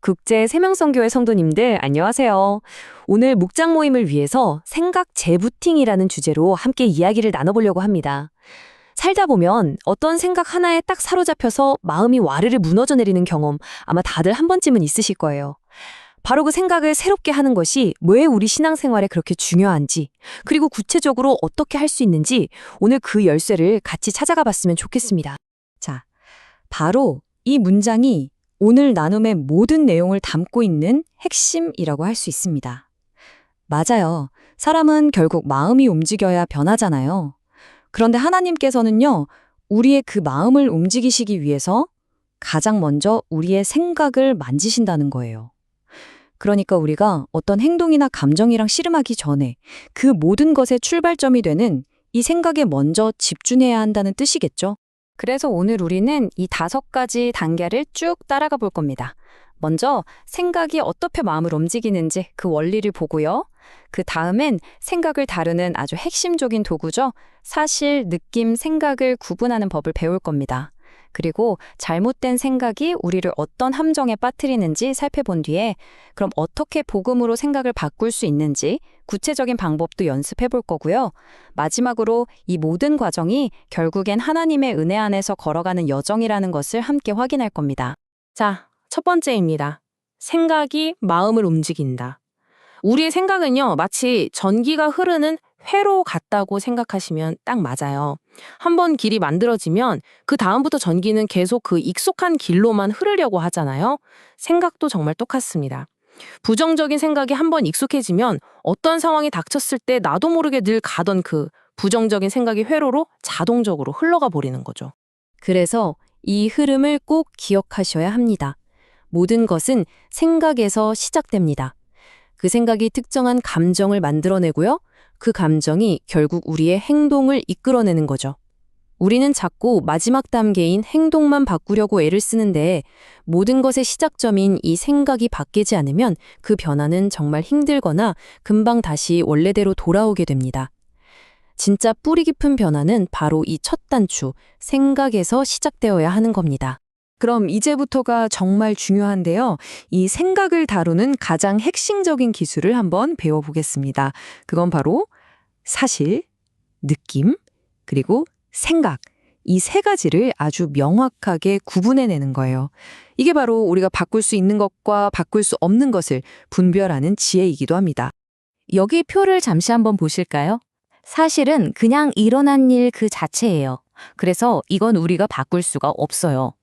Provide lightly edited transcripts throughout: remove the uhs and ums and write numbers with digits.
국제 세명성교회 성도님들 안녕하세요. 오늘 묵장 모임을 위해서 생각 재부팅이라는 주제로 함께 이야기를 나눠보려고 합니다. 살다 보면 어떤 생각 하나에 딱 사로잡혀서 마음이 와르르 무너져 내리는 경험 아마 다들 한 번쯤은 있으실 거예요. 바로 그 생각을 새롭게 하는 것이 왜 우리 신앙생활에 그렇게 중요한지, 그리고 구체적으로 어떻게 할 수 있는지 오늘 그 열쇠를 같이 찾아가 봤으면 좋겠습니다. 자, 바로 이 문장이 오늘 나눔의 모든 내용을 담고 있는 핵심이라고 할 수 있습니다. 맞아요. 사람은 결국 마음이 움직여야 변하잖아요. 그런데 하나님께서는요, 우리의 그 마음을 움직이시기 위해서 가장 먼저 우리의 생각을 만지신다는 거예요. 그러니까 우리가 어떤 행동이나 감정이랑 씨름하기 전에 그 모든 것의 출발점이 되는 이 생각에 먼저 집중해야 한다는 뜻이겠죠? 그래서 오늘 우리는 이 5가지 단계를 쭉 따라가 볼 겁니다. 먼저 생각이 어떻게 마음을 움직이는지 그 원리를 보고요. 그 다음엔 생각을 다루는 아주 핵심적인 도구죠. 사실, 느낌, 생각을 구분하는 법을 배울 겁니다. 그리고 잘못된 생각이 우리를 어떤 함정에 빠뜨리는지 살펴본 뒤에 그럼 어떻게 복음으로 생각을 바꿀 수 있는지 구체적인 방법도 연습해 볼 거고요. 마지막으로 이 모든 과정이 결국엔 하나님의 은혜 안에서 걸어가는 여정이라는 것을 함께 확인할 겁니다. 자, 첫 번째입니다. 생각이 마음을 움직인다. 우리의 생각은요, 마치 전기가 흐르는 회로 같다고 생각하시면 딱 맞아요. 한번 길이 만들어지면 그 다음부터 전기는 계속 그 익숙한 길로만 흐르려고 하잖아요. 생각도 정말 똑같습니다. 부정적인 생각이 한번 익숙해지면 어떤 상황이 닥쳤을 때 나도 모르게 늘 가던 그 부정적인 생각이 회로로 자동적으로 흘러가 버리는 거죠. 그래서 이 흐름을 꼭 기억하셔야 합니다. 모든 것은 생각에서 시작됩니다. 그 생각이 특정한 감정을 만들어내고요. 그 감정이 결국 우리의 행동을 이끌어내는 거죠. 우리는 자꾸 마지막 단계인 행동만 바꾸려고 애를 쓰는데 모든 것의 시작점인 이 생각이 바뀌지 않으면 그 변화는 정말 힘들거나 금방 다시 원래대로 돌아오게 됩니다. 진짜 뿌리 깊은 변화는 바로 이 첫 단추, 생각에서 시작되어야 하는 겁니다. 그럼 이제부터가 정말 중요한데요. 이 생각을 다루는 가장 핵심적인 기술을 한번 배워보겠습니다. 그건 바로 사실, 느낌, 그리고 생각. 이 3가지를 아주 명확하게 구분해내는 거예요. 이게 바로 우리가 바꿀 수 있는 것과 바꿀 수 없는 것을 분별하는 지혜이기도 합니다. 여기 표를 잠시 한번 보실까요? 사실은 그냥 일어난 일 그 자체예요. 그래서 이건 우리가 바꿀 수가 없어요.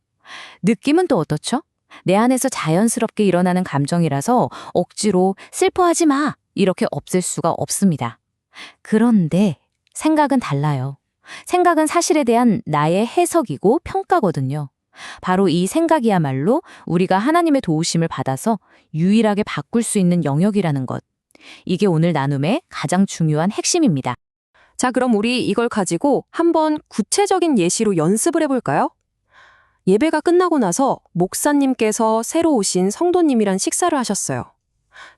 느낌은 또 어떻죠? 내 안에서 자연스럽게 일어나는 감정이라서 억지로 슬퍼하지 마! 이렇게 없앨 수가 없습니다. 그런데 생각은 달라요. 생각은 사실에 대한 나의 해석이고 평가거든요. 바로 이 생각이야말로 우리가 하나님의 도우심을 받아서 유일하게 바꿀 수 있는 영역이라는 것. 이게 오늘 나눔의 가장 중요한 핵심입니다. 자, 그럼 우리 이걸 가지고 한번 구체적인 예시로 연습을 해볼까요? 예배가 끝나고 나서 목사님께서 새로 오신 성도님이랑 식사를 하셨어요.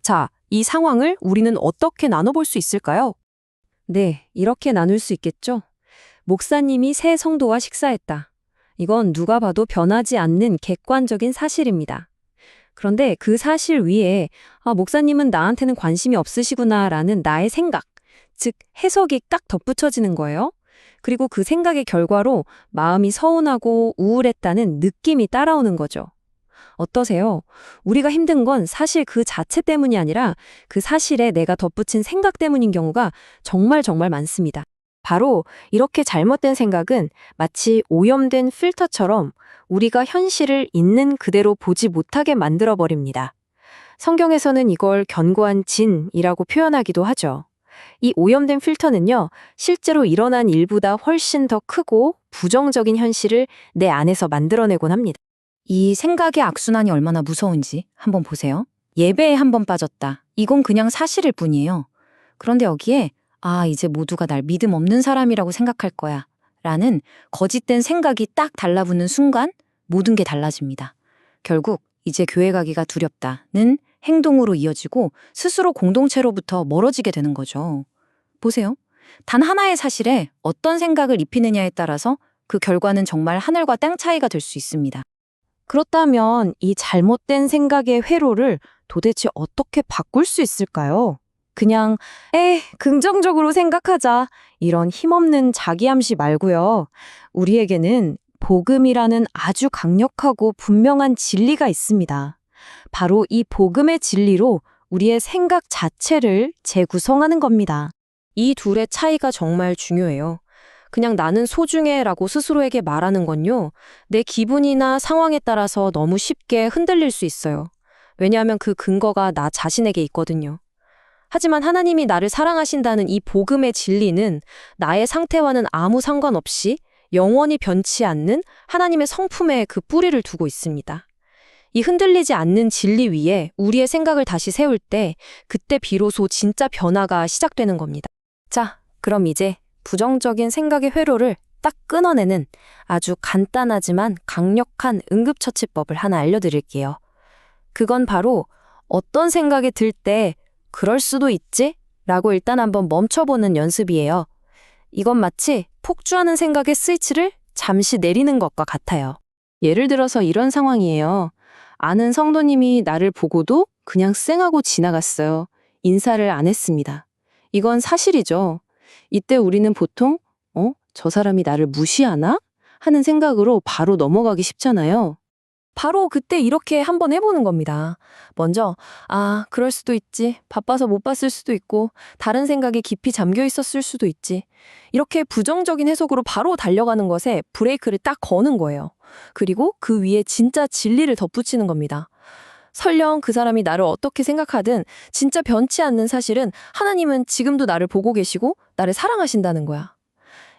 자, 이 상황을 우리는 어떻게 나눠볼 수 있을까요? 네, 이렇게 나눌 수 있겠죠? 목사님이 새 성도와 식사했다. 이건 누가 봐도 변하지 않는 객관적인 사실입니다. 그런데 그 사실 위에 목사님은 나한테는 관심이 없으시구나라는 나의 생각, 즉 해석이 딱 덧붙여지는 거예요. 그리고 그 생각의 결과로 마음이 서운하고 우울했다는 느낌이 따라오는 거죠. 어떠세요? 우리가 힘든 건 사실 그 자체 때문이 아니라 그 사실에 내가 덧붙인 생각 때문인 경우가 정말 많습니다. 바로 이렇게 잘못된 생각은 마치 오염된 필터처럼 우리가 현실을 있는 그대로 보지 못하게 만들어버립니다. 성경에서는 이걸 견고한 진이라고 표현하기도 하죠. 이 오염된 필터는요, 실제로 일어난 일보다 훨씬 더 크고 부정적인 현실을 내 안에서 만들어내곤 합니다. 이 생각의 악순환이 얼마나 무서운지 한번 보세요. 예배에 한번 빠졌다. 이건 그냥 사실일 뿐이에요. 그런데 여기에 이제 모두가 날 믿음 없는 사람이라고 생각할 거야 라는 거짓된 생각이 딱 달라붙는 순간 모든 게 달라집니다. 결국 이제 교회 가기가 두렵다는 행동으로 이어지고 스스로 공동체로부터 멀어지게 되는 거죠. 보세요. 단 하나의 사실에 어떤 생각을 입히느냐에 따라서 그 결과는 정말 하늘과 땅 차이가 될 수 있습니다. 그렇다면 이 잘못된 생각의 회로를 도대체 어떻게 바꿀 수 있을까요? 그냥 긍정적으로 생각하자. 이런 힘없는 자기암시 말고요. 우리에게는 복음이라는 아주 강력하고 분명한 진리가 있습니다. 바로 이 복음의 진리로 우리의 생각 자체를 재구성하는 겁니다. 이 둘의 차이가 정말 중요해요. 그냥 나는 소중해라고 스스로에게 말하는 건요, 내 기분이나 상황에 따라서 너무 쉽게 흔들릴 수 있어요. 왜냐하면 그 근거가 나 자신에게 있거든요. 하지만 하나님이 나를 사랑하신다는 이 복음의 진리는 나의 상태와는 아무 상관없이 영원히 변치 않는 하나님의 성품에 그 뿌리를 두고 있습니다. 이 흔들리지 않는 진리 위에 우리의 생각을 다시 세울 때 그때 비로소 진짜 변화가 시작되는 겁니다. 자, 그럼 이제 부정적인 생각의 회로를 딱 끊어내는 아주 간단하지만 강력한 응급처치법을 하나 알려드릴게요. 그건 바로 어떤 생각이 들 때 그럴 수도 있지? 라고 일단 한번 멈춰보는 연습이에요. 이건 마치 폭주하는 생각의 스위치를 잠시 내리는 것과 같아요. 예를 들어서 이런 상황이에요. 아는 성도님이 나를 보고도 그냥 쌩하고 지나갔어요. 인사를 안 했습니다. 이건 사실이죠. 이때 우리는 보통 저 사람이 나를 무시하나? 하는 생각으로 바로 넘어가기 쉽잖아요. 바로 그때 이렇게 한번 해보는 겁니다. 먼저, 그럴 수도 있지. 바빠서 못 봤을 수도 있고, 다른 생각에 깊이 잠겨 있었을 수도 있지. 이렇게 부정적인 해석으로 바로 달려가는 것에 브레이크를 딱 거는 거예요. 그리고 그 위에 진짜 진리를 덧붙이는 겁니다. 설령 그 사람이 나를 어떻게 생각하든 진짜 변치 않는 사실은 하나님은 지금도 나를 보고 계시고 나를 사랑하신다는 거야.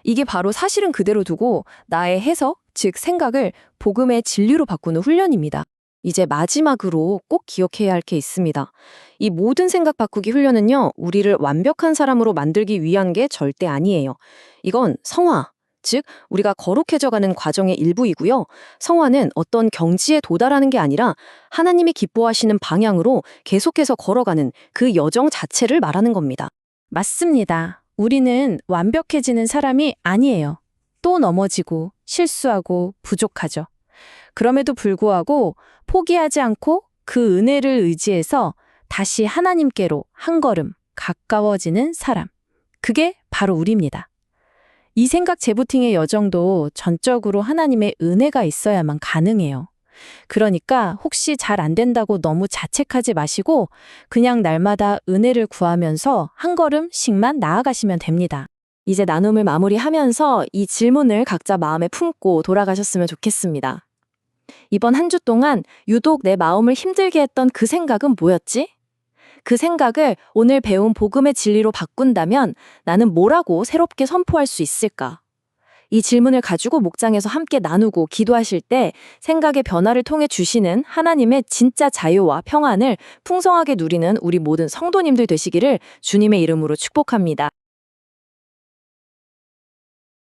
이게 바로 사실은 그대로 두고 나의 해석, 즉 생각을 복음의 진리로 바꾸는 훈련입니다. 이제 마지막으로 꼭 기억해야 할 게 있습니다. 이 모든 생각 바꾸기 훈련은요, 우리를 완벽한 사람으로 만들기 위한 게 절대 아니에요. 이건 성화, 즉 우리가 거룩해져가는 과정의 일부이고요. 성화는 어떤 경지에 도달하는 게 아니라 하나님이 기뻐하시는 방향으로 계속해서 걸어가는 그 여정 자체를 말하는 겁니다. 맞습니다. 우리는 완벽해지는 사람이 아니에요. 또 넘어지고 실수하고 부족하죠. 그럼에도 불구하고 포기하지 않고 그 은혜를 의지해서 다시 하나님께로 한 걸음 가까워지는 사람. 그게 바로 우리입니다. 이 생각 재부팅의 여정도 전적으로 하나님의 은혜가 있어야만 가능해요. 그러니까 혹시 잘 안 된다고 너무 자책하지 마시고 그냥 날마다 은혜를 구하면서 한 걸음씩만 나아가시면 됩니다. 이제 나눔을 마무리하면서 이 질문을 각자 마음에 품고 돌아가셨으면 좋겠습니다. 이번 한 주 동안 유독 내 마음을 힘들게 했던 그 생각은 뭐였지? 그 생각을 오늘 배운 복음의 진리로 바꾼다면 나는 뭐라고 새롭게 선포할 수 있을까? 이 질문을 가지고 목장에서 함께 나누고 기도하실 때 생각의 변화를 통해 주시는 하나님의 진짜 자유와 평안을 풍성하게 누리는 우리 모든 성도님들 되시기를 주님의 이름으로 축복합니다.